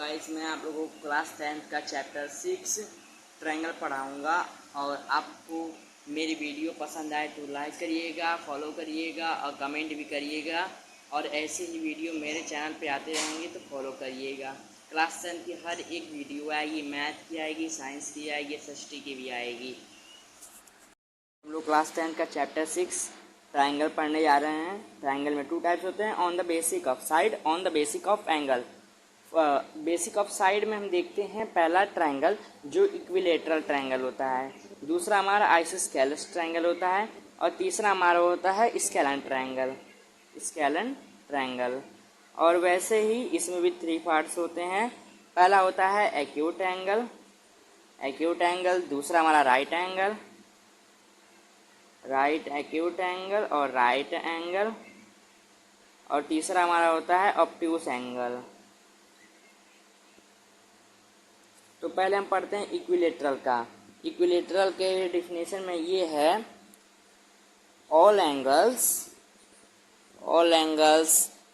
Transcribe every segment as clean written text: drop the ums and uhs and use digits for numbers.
Guys, मैं आप लोगों को क्लास 10th का चैप्टर 6 ट्रायंगल पढ़ाऊँगा। और आपको मेरी वीडियो पसंद आए तो लाइक करिएगा, फॉलो करिएगा और कमेंट भी करिएगा। और ऐसे ही वीडियो मेरे चैनल पे आते रहेंगे तो फॉलो करिएगा। क्लास 10 की हर एक वीडियो आएगी, मैथ की आएगी, साइंस की आएगी, एसएसटी की भी आएगी। हम लोग क्लास 10 का चैप्टर 6 ट्रायंगल पढ़ने जा रहे हैं। ट्रायंगल में 2 टाइप्स होते हैं, on the basic of side, on the basic of angle. Basic of side में हम देखते हैं पहला ट्रायंगल जो इक्विलेटरल ट्रायंगल होता है, दूसरा हमारा आइसोस्केलस ट्रायंगल होता है और तीसरा हमारा होता है स्केलन ट्रायंगल, स्केलन ट्रायंगल। और वैसे ही इसमें भी 3 पार्ट्स होते हैं। पहला होता है एक्यूट एंगल, एक्यूट एंगल, दूसरा हमारा right angle, right acute angle और राइट एंगल, और तीसरा हमारा होता है ऑब्ट्यूस एंगल। तो पहले हम पढ़ते हैं इक्विलेटरल का। इक्विलेटरल के डिफिनेशन में ये है, all angles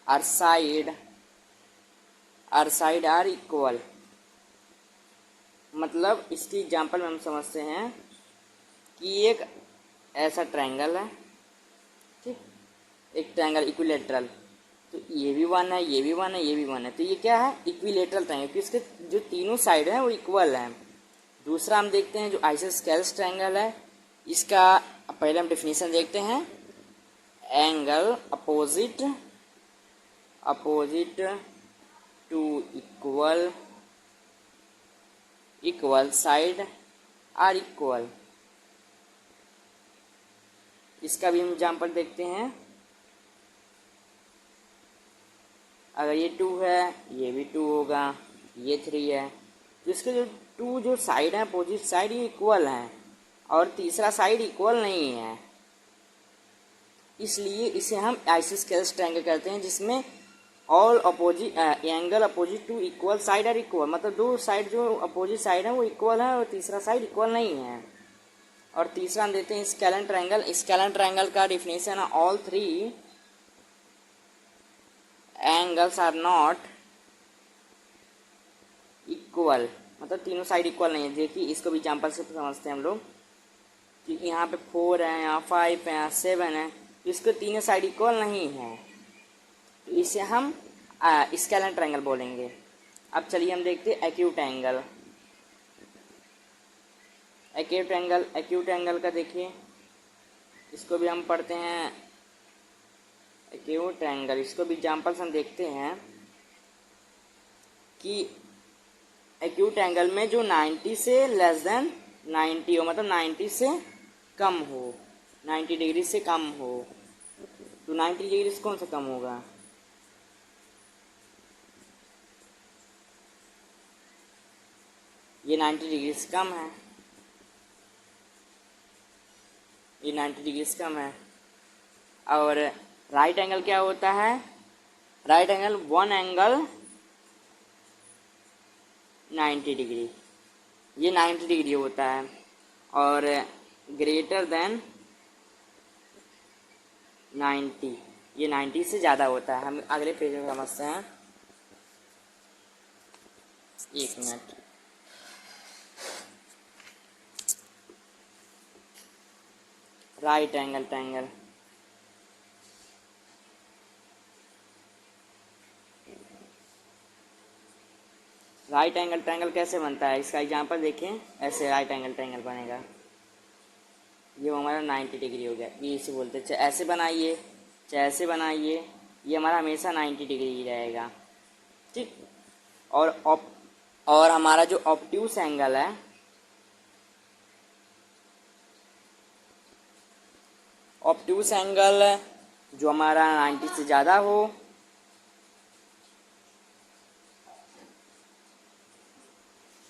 are side are equal. मतलब इसकी एग्जांपल में हम समझते हैं कि एक ऐसा ट्रायंगल है, ठीक, एक ट्रायंगल इक्विलेटरल, तो ये भी वन है, ये भी वन है, ये भी वन है, तो ये क्या है, इक्विलेटरल ट्रायंगल, क्योंकि इसके जो तीनों साइड हैं वो इक्वल हैं। दूसरा हम देखते हैं जो आइसोस्केलस ट्रायंगल है, इसका पहले हम डेफिनेशन देखते हैं, angle opposite to equal side are equal. इसका भी हम एग्जाम्पल देखते हैं। अगर ये 2 है, ये भी 2 होगा, ये 3 है, तो इसके जो 2 जो साइड हैं, अपोजिट साइड, ये इक्वल हैं और तीसरा साइड इक्वल नहीं है, इसलिए इसे हम आइसोस्केलस ट्रायंगल कहते हैं, जिसमें all opposite angle opposite to equal side are equal. मतलब 2 साइड जो अपोजिट साइड है वो इक्वल है और तीसरा साइड इक्वल नहीं है। और तीसरा हम देते हैं स्केलन ट्रायंगल। स्केलन ट्रायंगल का डिफिनेशन है, all 3 angles are not equal. मतलब तीनों साइड इक्वल नहीं है। देखिए इसको भी एग्जाम्पल से समझते हैं हम लोग कि यहाँ पे 4 है, यहाँ 5 है, यहाँ 7 है, तो इसके तीनों साइड इक्वल नहीं है, तो इसे हम स्केलन ट्रायंगल बोलेंगे। अब चलिए हम देखते हैं एक्यूट एंगल। एक्यूट एंगल का देखिए, इसको भी हम पढ़ते हैं एक्यूट एंगल। इसको भी एग्जाम्पल्स हम देखते हैं कि एक्यूट एंगल में जो 90 से लेस देन 90 हो, मतलब 90 से कम हो, 90 डिग्री से कम हो, तो 90 डिग्री से कौन सा कम होगा, ये 90 डिग्री से कम है, ये 90 डिग्री से कम है। और राइट एंगल क्या होता है, राइट एंगल 1 एंगल 90 डिग्री, ये 90 डिग्री होता है। और ग्रेटर देन 90, ये 90 से ज़्यादा होता है। हम अगले पेज में समझते हैं, 1 minute. Right angle triangle, right angle triangle कैसे बनता है, इसका एग्जांपल देखें। ऐसे राइट एंगल ट्रायंगल बनेगा, ये हमारा 90 डिग्री हो गया, ये इसे बोलते हैं। चाहे ऐसे बनाइए चाहे ऐसे बनाइए, ये हमारा हमेशा 90 डिग्री ही रहेगा, ठीक। और हमारा जो ऑब्ट्यूस एंगल है, ऑब्ट्यूस एंगल जो हमारा 90 से ज़्यादा हो,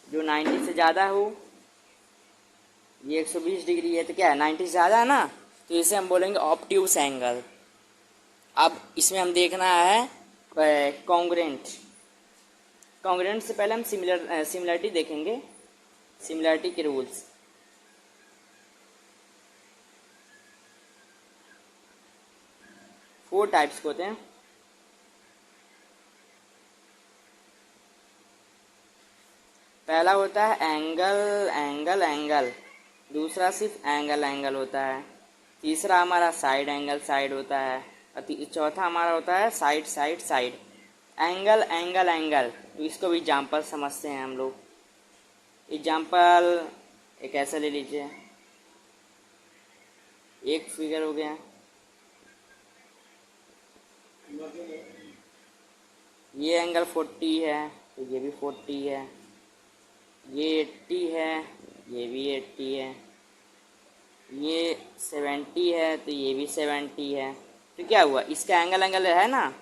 जो 90 से ज़्यादा हो, ये 120 डिग्री है, तो क्या है, 90 से ज़्यादा है ना, तो इसे हम बोलेंगे ऑब्ट्यूस एंगल। अब इसमें हम देखना है कॉन्ग्रुएंट। कॉन्ग्रुएंट से पहले हम सिमिलरिटी देखेंगे, सिमिलरिटी के रूल्स। फोर टाइप्स के होते हैं। पहला होता है एंगल एंगल एंगल, दूसरा सिर्फ एंगल एंगल होता है, तीसरा हमारा साइड एंगल साइड होता है, और चौथा हमारा होता है side side side. Angle angle angle, तो इसको भी एग्जाम्पल समझते हैं हम लोग। एग्जाम्पल एक ऐसा ले लीजिए, एक फिगर हो गया, ये एंगल 40 है तो ये भी 40 है, ये 80 है, ये भी 80 है, ये 70 है तो ये भी 70 है। तो क्या हुआ, इसका एंगल एंगल है ना,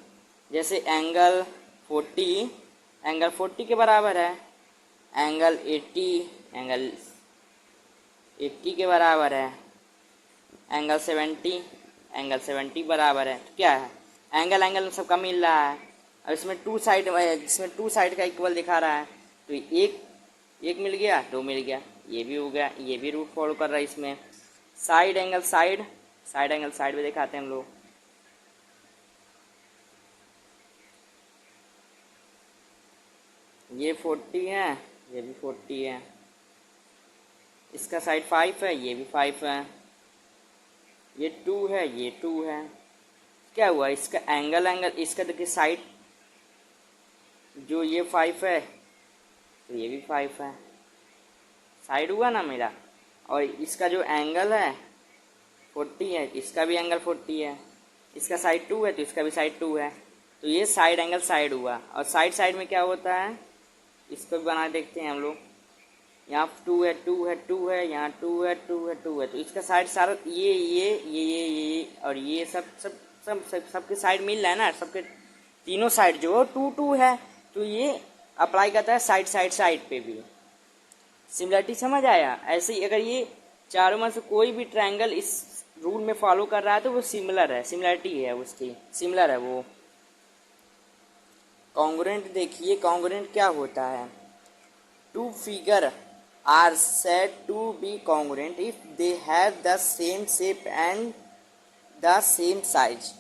जैसे एंगल 40 के बराबर है, एंगल 80 के बराबर है, एंगल 70 बराबर है। तो क्या है, एंगल एंगल सबका मिल रहा है, और इसमें टू साइड का इक्वल दिखा रहा है, तो एक मिल गया, दो मिल गया, ये भी हो गया, ये भी रूट फॉलो कर रहा है इसमें। साइड एंगल साइड भी दिखाते हैं हम लोग। ये 40 है, ये भी 40 है, इसका साइड 5 है, ये भी 5 है, ये 2 है, ये 2 है। क्या हुआ, इसका एंगल इसका देखिए साइड, जो ये 5 है तो ये भी 5 है, साइड हुआ ना मेरा। और इसका जो एंगल है 40 है, इसका भी एंगल 40 है, इसका साइड 2 है तो इसका भी साइड 2 है, तो ये साइड एंगल साइड हुआ। और साइड साइड में क्या होता है, इसको भी बना देखते हैं हम लोग। यहाँ 2 है, 2 है, 2 है, यहाँ 2 है, 2 है, 2 है, तो इसका साइड सारा ये और ये सबके साइड मिल रहा है ना, सबके तीनों साइड जो 2 2 है, तो ये अप्लाई करता है साइड पे भी। सिमिलरिटी समझ आया। ऐसे ही अगर ये चारों में से कोई भी ट्रायंगल इस रूल में फॉलो कर रहा है तो वो सिमिलर है, सिमिलरिटी है उसकी, सिमिलर है वो। कॉन्ग्रुएंट देखिए, कॉन्ग्रुएंट क्या होता है, two figure are said to be congruent if they have the same shape and the same size.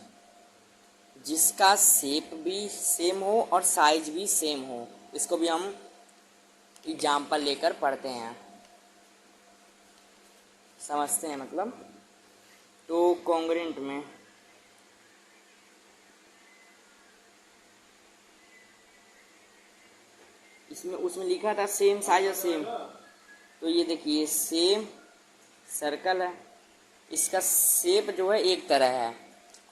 जिसका शेप भी सेम हो और साइज भी सेम हो, इसको भी हम एग्जाम्पल लेकर पढ़ते हैं, समझते हैं मतलब। तो कॉन्ग्रुएंट में उसमें लिखा था सेम साइज और सेम, तो ये देखिए सेम सर्कल है, इसका शेप जो है एक तरह है,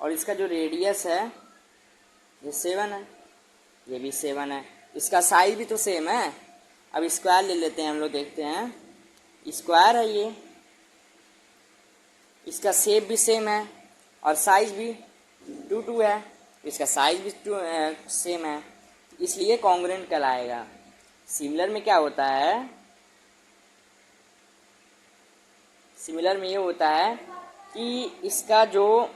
और इसका जो रेडियस है ये 7 है, ये भी 7 है, इसका साइज भी तो सेम है। अब स्क्वायर ले लेते हैं हम लोग, देखते हैं, स्क्वायर है ये, इसका शेप भी सेम है और साइज भी 2 2 है, इसका साइज भी सेम है, इसलिए कॉन्ग्रुएंट कहलाएगा। सिमिलर में क्या होता है, सिमिलर में ये होता है कि इसका जो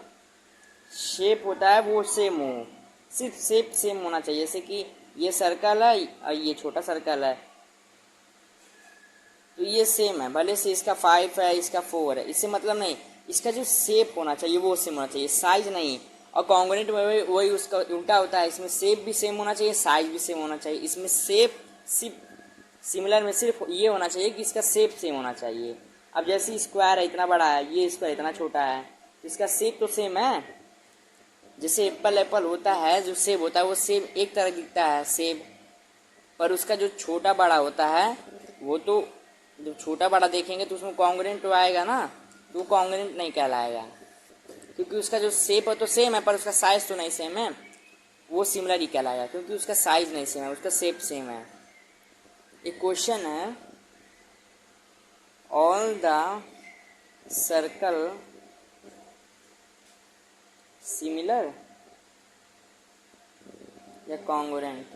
शेप होता है वो सेम हो, सिर्फ शेप सेम होना चाहिए। जैसे कि ये सर्कल है और ये छोटा सर्कल है, तो ये सेम है, भले से इसका 5 है, इसका 4 है, इससे मतलब नहीं, इसका जो शेप होना चाहिए वो सेम होना चाहिए, साइज नहीं। और कॉन्ग्रुएंट में वही उसका उल्टा होता है, इसमें शेप भी सेम होना चाहिए, साइज भी सेम होना चाहिए। इसमें शेप सिर्फ सिमिलर में सिर्फ ये होना चाहिए कि इसका शेप सेम होना चाहिए। अब जैसे स्क्वायर है इतना बड़ा है, ये स्क्वायर इतना छोटा है, तो इसका शेप तो सेम है। जैसे एप्पल होता है, जो सेब होता है वो सेम एक तरह दिखता है सेब, पर उसका जो छोटा बड़ा होता है वो तो, जब छोटा बड़ा देखेंगे तो उसमें कॉन्ग्रुएंट तो आएगा ना, तो कॉन्ग्रुएंट नहीं कहलाएगा, क्योंकि उसका जो शेप है तो सेम है पर उसका साइज तो नहीं सेम है, वो सिमिलर ही कहलाएगा, क्योंकि उसका साइज नहीं सेम है, उसका शेप सेम है। एक क्वेश्चन है, ऑल द सर्कल सिमिलर या कॉन्ग्रुएंट,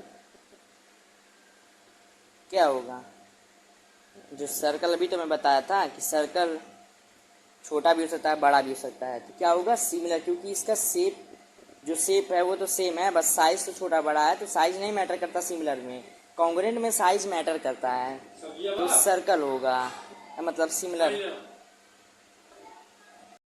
क्या होगा। जो सर्कल अभी तो मैं बताया था कि सर्कल छोटा भी हो सकता है, बड़ा भी हो सकता है, तो क्या होगा सिमिलर, क्योंकि इसका शेप, जो शेप है वो तो सेम है, बस साइज तो छोटा बड़ा है, तो साइज नहीं मैटर करता सिमिलर में। कॉन्ग्रुएंट में साइज मैटर करता है, तो सर्कल होगा, मतलब सिमिलर।